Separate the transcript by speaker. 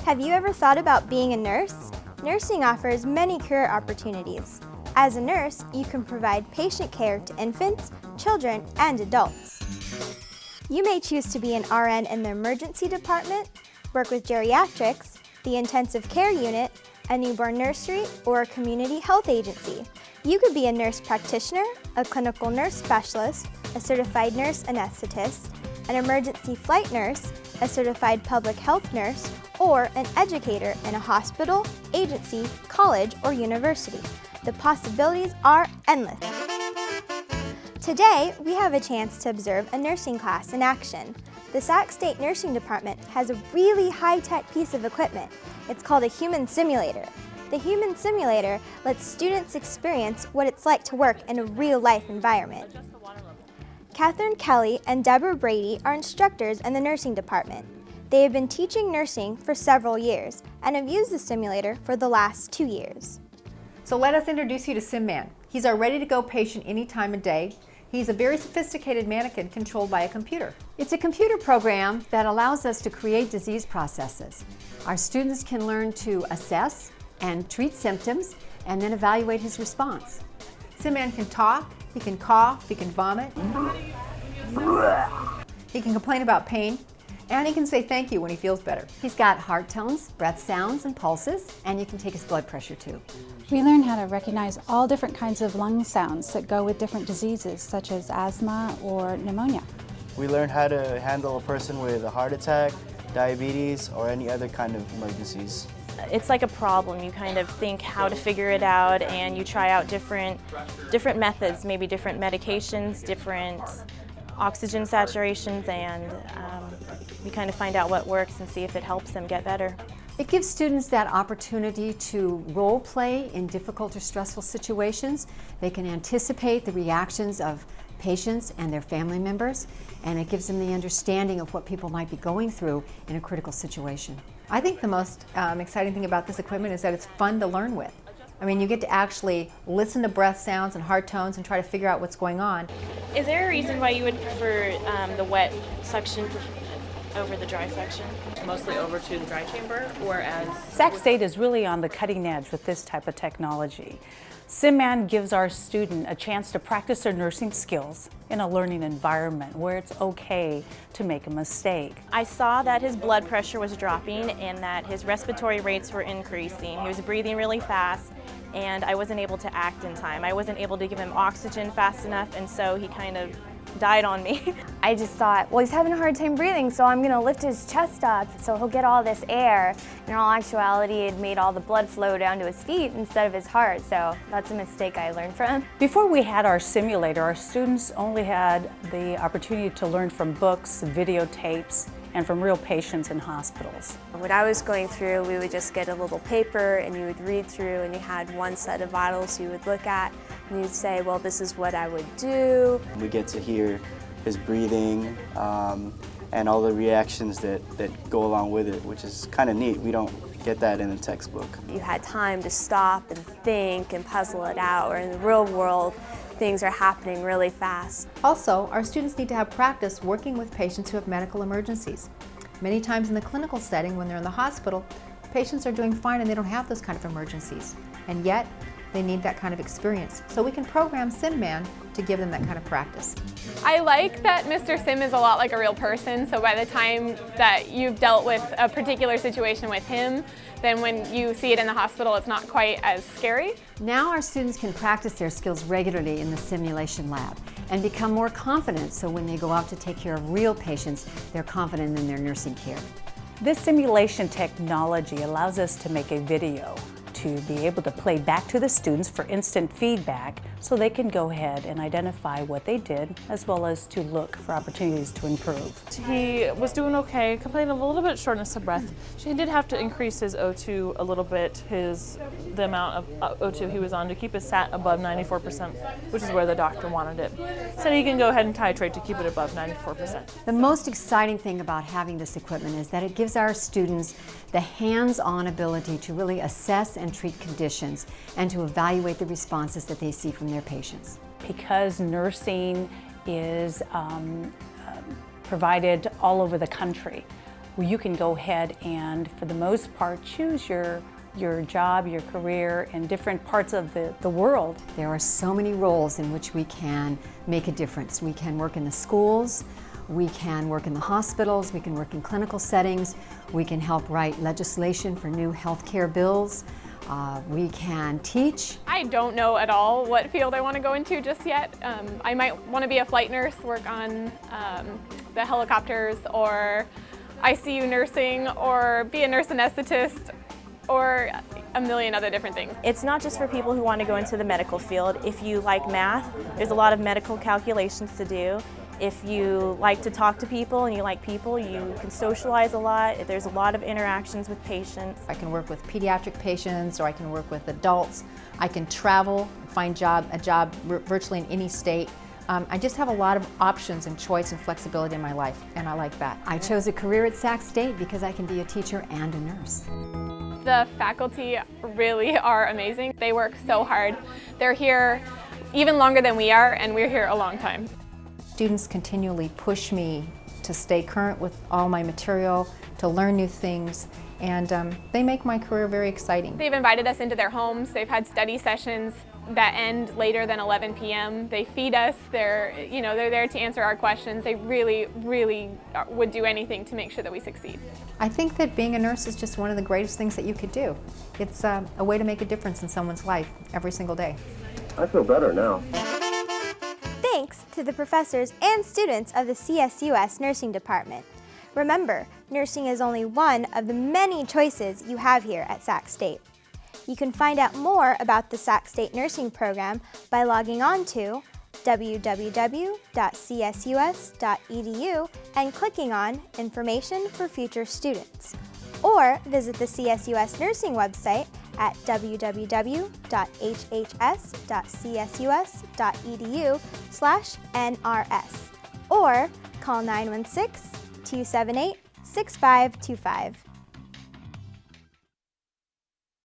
Speaker 1: Have you ever thought about being a nurse? Nursing offers many career opportunities. As a nurse, you can provide patient care to infants, children, and adults. You may choose to be an RN in the emergency department, work with geriatrics, the intensive care unit, a newborn nursery, or a community health agency. You could be a nurse practitioner, a clinical nurse specialist, a certified nurse anesthetist, an emergency flight nurse, a certified public health nurse, or an educator in a hospital, agency, college, or university. The possibilities are endless. Today, we have a chance to observe a nursing class in action. The Sac State Nursing Department has a really high-tech piece of equipment. It's called a human simulator. The human simulator lets students experience what it's like to work in a real-life environment. Catherine Kelly and Deborah Brady are instructors in the nursing department. They have been teaching nursing for several years and have used the simulator for the last 2 years.
Speaker 2: So let us introduce you to SimMan. He's our ready-to-go patient any time of day. He's a very sophisticated mannequin controlled by a computer. It's a computer program that allows us to create disease processes. Our students can learn to assess and treat symptoms and then evaluate his response. SimMan can talk, he can cough, he can vomit, he can complain about pain, and he can say thank you when he feels better. He's got heart tones, breath sounds, and pulses, and you can take his blood pressure too.
Speaker 3: We learn how to recognize all different kinds of lung sounds that go with different diseases, such as asthma or pneumonia.
Speaker 4: We learn how to handle a person with a heart attack, diabetes, or any other kind of emergencies.
Speaker 5: It's like a problem. You kind of think how to figure it out, and you try out different methods, maybe different medications, different oxygen saturations, and you kind of find out what works and see if it helps them get better.
Speaker 2: It gives students that opportunity to role play in difficult or stressful situations. They can anticipate the reactions of patients and their family members, and it gives them the understanding of what people might be going through in a critical situation. I think the most exciting thing about this equipment is that it's fun to learn with. I mean, you get to actually listen to breath sounds and heart tones and try to figure out what's going on.
Speaker 5: Is there a reason why you would prefer the wet suction over the dry suction?
Speaker 6: Mostly over to the dry chamber, whereas
Speaker 7: Sac State is really on the cutting edge with this type of technology. SimMan gives our student a chance to practice their nursing skills in a learning environment where it's okay to make a mistake.
Speaker 5: I saw that his blood pressure was dropping and that his respiratory rates were increasing. He was breathing really fast, and I wasn't able to act in time. I wasn't able to give him oxygen fast enough, and so he kind of died on me.
Speaker 8: I just thought, well, he's having a hard time breathing, so I'm gonna lift his chest up so he'll get all this air. In all actuality, it made all the blood flow down to his feet instead of his heart, so that's a mistake I learned from.
Speaker 7: Before we had our simulator, our students only had the opportunity to learn from books, videotapes, and from real patients in hospitals.
Speaker 9: When I was going through, we would just get a little paper and you would read through, and you had one set of vitals you would look at, and you'd say, well, this is what I would do.
Speaker 4: We get to hear his breathing and all the reactions that go along with it, which is kind of neat. We don't get that in the textbook.
Speaker 9: You had time to stop and think and puzzle it out, or in the real world, things are happening really fast.
Speaker 2: Also, our students need to have practice working with patients who have medical emergencies. Many times in the clinical setting, when they're in the hospital, patients are doing fine and they don't have those kind of emergencies. And yet, they need that kind of experience. So we can program SimMan to give them that kind of practice.
Speaker 10: I like that Mr. Sim is a lot like a real person, so by the time that you've dealt with a particular situation with him, then when you see it in the hospital, it's not quite as scary.
Speaker 2: Now our students can practice their skills regularly in the simulation lab and become more confident, so when they go out to take care of real patients, they're confident in their nursing care.
Speaker 7: This simulation technology allows us to make a video to be able to play back to the students for instant feedback so they can go ahead and identify what they did, as well as to look for opportunities to improve.
Speaker 6: he was doing okay, complaining of a little bit shortness of breath. He did have to increase his O2 a little bit, the amount of O2 he was on to keep his SAT above 94%, which is where the doctor wanted it. So he can go ahead and titrate to keep it above 94%.
Speaker 2: The most exciting thing about having this equipment is that it gives our students the hands-on ability to really assess and treat conditions and to evaluate the responses that they see from their patients.
Speaker 7: Because nursing is provided all over the country, where you can go ahead and, for the most part, choose your job, your career in different parts of the world.
Speaker 2: There are so many roles in which we can make a difference. We can work in the schools, we can work in the hospitals, we can work in clinical settings, we can help write legislation for new healthcare bills, we can teach.
Speaker 10: I don't know at all what field I want to go into just yet. I might want to be a flight nurse, work on the helicopters, or ICU nursing, or be a nurse anesthetist, or a million other different things.
Speaker 5: It's not just for people who want to go into the medical field. If you like math, there's a lot of medical calculations to do. If you like to talk to people and you like people, you can socialize a lot. There's a lot of interactions with patients.
Speaker 11: I can work with pediatric patients, or I can work with adults. I can travel, find a job virtually in any state. I just have a lot of options and choice and flexibility in my life, and I like that.
Speaker 2: I chose a career at Sac State because I can be a teacher and a nurse.
Speaker 10: The faculty really are amazing. They work so hard. They're here even longer than we are, and we're here a long time.
Speaker 11: Students continually push me to stay current with all my material, to learn new things, and they make my career very exciting.
Speaker 10: They've invited us into their homes. They've had study sessions that end later than 11 p.m. They feed us. They're there to answer our questions. They really, really would do anything to make sure that we succeed.
Speaker 11: I think that being a nurse is just one of the greatest things that you could do. It's a way to make a difference in someone's life every single day.
Speaker 12: I feel better now.
Speaker 1: Thanks to the professors and students of the CSUS Nursing Department. Remember, nursing is only one of the many choices you have here at Sac State. You can find out more about the Sac State Nursing Program by logging on to www.csus.edu and clicking on Information for Future Students. Or visit the CSUS Nursing website at www.hhs.csus.edu/NRS or call 916-278-6525.